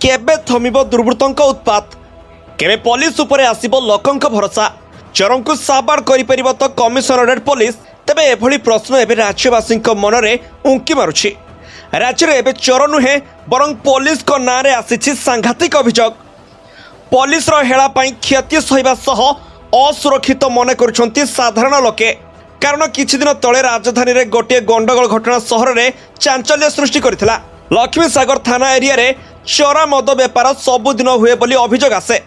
केबे थमिब दुर्वृत्तों उत्पात केबे पुलिस उपरे आसिबो लोकंक भरोसा चोरों को साबाड़ करिपरिबो तो कमिशनरेट पुलिस तेबे एभली प्रश्न एबे राज्यवासी मनरे उंकी मारुछि। राज्य में चोर नुहे बरं पुलिस को नाँ रे आसिछि सांघातिक अभियोग। पुलिस हेला पाई क्षति सहिबा सह असुरक्षित मन करुछंती साधारण लोके। कारण किछि दिन तले राजधानी रे गोटे गंडगोल घटना सहर में चांचल्य सृष्टि करथिला। लक्ष्मीसागर थाना एरिया रे चोरा मद बेपार सबुदिन हुए बोली अभियोग आसे।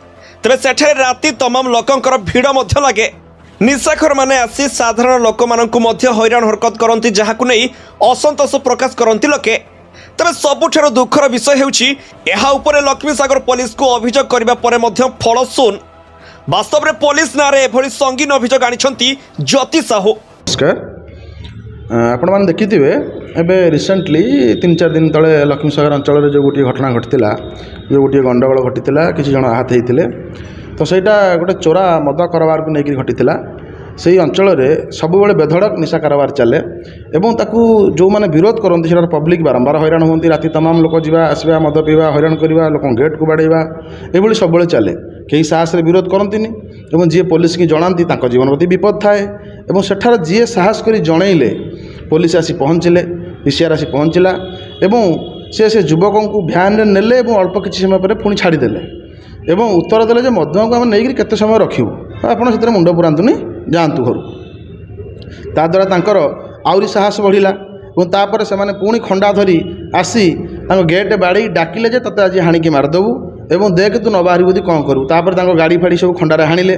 तेबे सेठारे राति तमाम लोकंकर भिड़ मध्य लागे। निशाखोर माने आसी साधारण लोक मानकु मध्य हैरान हरकत करंती, जहाकु नै असंतोष प्रकाश करंती लोके। तेबे सबुठारो दुखर विषय हेउछि एहा उपरे लक्ष्मीसागर पुलिस को अभियोग करबा परे मध्य फल शून। वास्तव में पुलिस नारे एभली संगीन अभियोग आनिछंती ज्योति साहू। नमस्कार, आपण मान देखिथिबे एबे रिसेंटली 3-4 दिन तले लक्ष्मीसागर अंचल रे जो गोटी घटना घटितिला, जो गोटी गंडगोल घटितिला, किछि जण आहत हेइतिले। तो सेटा गोटे चोरा मद कारोबार को लेकिन घटितिला। से अंचल में सबुबले बेधड़क निशा कारोबार चले एवं ताकू जो माने विरोध करती से पब्लिक बारंबार हैरान होती। राति तमाम लोक जीवा आसवा मद पीवा हैरान करवा लोक गेट को बाड़ेवा ये सब चले। कहीं साहस रे विरोध करती जी पुलिस की जनाती जीवन प्रति विपद थाए। और सेठार जी साहस कर जनइले पुलिस आसी पहुँचले, पीसीआर आसी पहुँचला एवं से युवकों को भ्यान नेले अल्प किसी समय पर पुणी छाड़देले एवं उत्तर देले जे मधुआ को आम नहीं केते समय रखिबू, आपड़ से मुंड पुरातुनि जातु घर। ताद्वारा तांकर आउरी साहस बढ़िला और तापर से माने पुणी खंडा धरी आसी गेट बाड़ी डाकिले जे तते आज हाणिकी मारदेबू एवं देख तू न बाहरी बुद्धि कौन करू। तापर तांको गाड़ी फाड़ी सब खंडारे हाणिले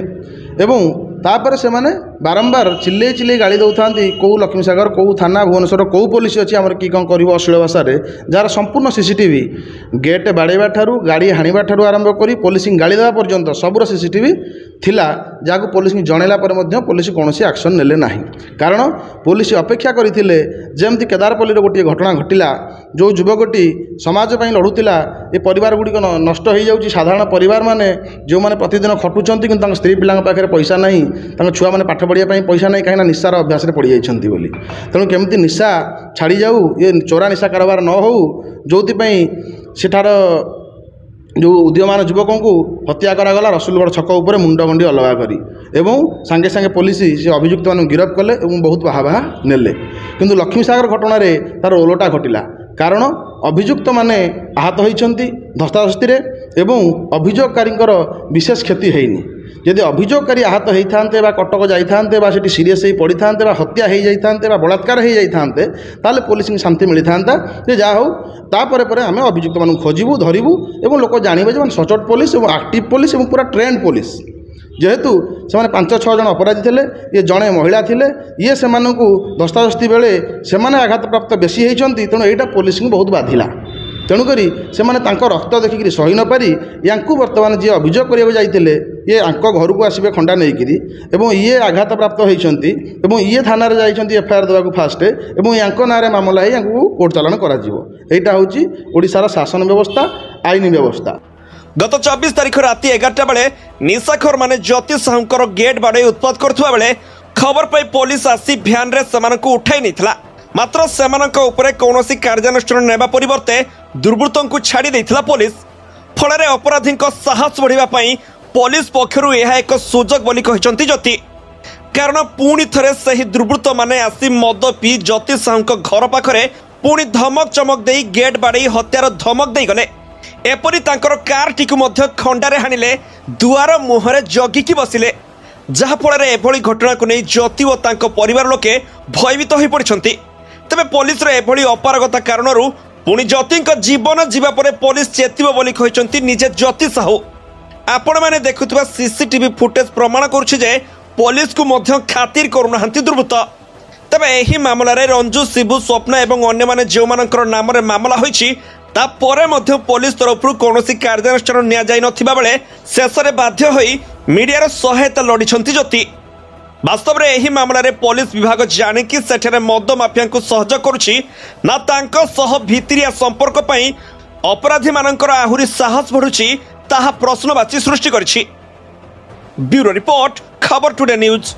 एवं तापर से माने बारंबार चिल्ले चिल्ले गाड़ी दौथांती कौ लक्ष्मीसागर कौ थाना भुवनेश्वर कौ पुलिस अच्छी आमर कि कौन कर अश्लील भाषा जार संपूर्ण सीसीटीवी गेट बाड़ेवा ठारू गाड़ी हाणिबा ठारू आरंभ करी पुलिस गाड़ी देवा पर्यंत सबूर सीसीटीवी थिला, जहाँ पुलिस जनइला पुलिस कौन एक्शन नेले नाही। कारण पुलिस अपेक्षा करथिले जेमती केदारपल्ली गोटे घटना घटिला, जो युवकटी समाज पर लड़ुला, ये परिवार गुड़िक नष्ट हो जाऊँगी। साधारण परिवार माने जो माने प्रतिदिन खटुचंती कि स्त्री पिला पाखे पैसा नहीं, छुआ मैंने पाठ पढ़ाई पैसा नहीं, कहीं निशार अभ्यास पड़ जाती बोली। तेणु केमती निशा छाड़ी जाऊ, ये चोरा निशा कारोबार न हो, जो सेठार जो उद्यमान युवकों को हत्या करागला रसुलगढ़ छक उपर मुंडगंडी अलगा करी एवं सांगे सांगे पुलिस से अभियुक्त मान गिरफ्त कले और बहुत बाहा नेले। किंतु लक्ष्मीसागर घटना तार ओलटा घटिला। कारण अभियुक्त माने आहत होइछंती धस्ताधस्ती एवं अभियोगकारी विशेष क्षति हैनी। यदि अभियोगकारी आहत होते कटक जाते सीरीयस हो पड़ी था, हत्या हो जाते बलात्कार हो जाते, ताले पुलिस की शांति मिली था जे जहाँ हो तापर आम अभियुक्त मान खोजबू धरबू और लोक जानवे जो सचोट पुलिस और एक्टिव पुलिस और पूरा ट्रेंड पुलिस। जेहेतु से 5-6 जन अपराधी थे, ये जड़े महिला थे, ये से धस्ताधस्ती बेले से आघात प्राप्त बेसी होती। तेणु यहाँ पुलिस को बहुत बाधिला। तेणुक से रक्त देखिक सही न पारी या बर्तमान जी अभियोग करने जाते ये घर को आसवे खंडा नहीं ये आघात प्राप्त होती ये थाना जाइए एफआईआर देवाक फास्ट और या ना मामला या कोर्ट चालाण करा ओडिशार शासन व्यवस्था आईन व्यवस्था। गत 24 तारिख राति 11टा बेले निशाखोर माने ज्योति साहूंकर गेट बाड़े उत्पात करथुवा बेले खबर पाई पुलिस आसी भ्यान रे सेमानकु उठाई निथिला। मात्र सेमानक उपरे कौनसी कार्यानुष्ठान नेबा परिवर्ते दुर्वृत्तों को छाड़ी देथिला पुलिस। फଳରେ अपराधीଙ୍କ साहस बढ़िबा पई पुलिस पक्षरु यह एक सुजोग बोली कहिसंती ज्योति। कारण पुणी थरे सही दुर्वृत्त माने आसी मद पी ज्योति साहूंक घर पाखरे पुणी धमक चमक देई गेट बाड़े हत्यार धमक देई गले। एपरि तांकर कार टिकु मध्य खंडारे हानिले, दुआर मुहरे जगिकी बसिले, जहा फଳରେ एभली घटना को नहीं ज्योति और तांको परिवार लोके भयभीत होई पड़िसंती। तेबे पुलिस रे एभली अपारगता कारणरू पुणी ज्योतिंक जीवन जीवा परे पुलिस चेतिबो बोली कहिसंती निजे ज्योति साहू। आपण माने देखुथिबा सीसीटीवी फुटेज प्रमाण करूछि जे पुलिस को मध्य खातिर करूनाहांती दुर्वृत्त। तेबे एही मामला रे रंजू शिबू स्वप्न एवं अन्य माने जेउ मानकर नाम रे मामला होईछि ता परे मध्य पुलिस तरफरु कौनसी कार्यानुष्ठान निया जाई नथिबा बेले शेषरे बाध्य होई मीडियार सहायता लड़िछंती ज्योति। वास्तव में यही मामला रे पुलिस विभाग जाने कि सेठरे मद माफिया को सहयोग करुछि ना तांको सह भितरिया संपर्क पई अपराधी मानकर आहुरी साहस बढ़ुछि ताहा प्रश्नवाची सृष्टि करछि। ब्यूरो रिपोर्ट, खबर टुडे न्यूज।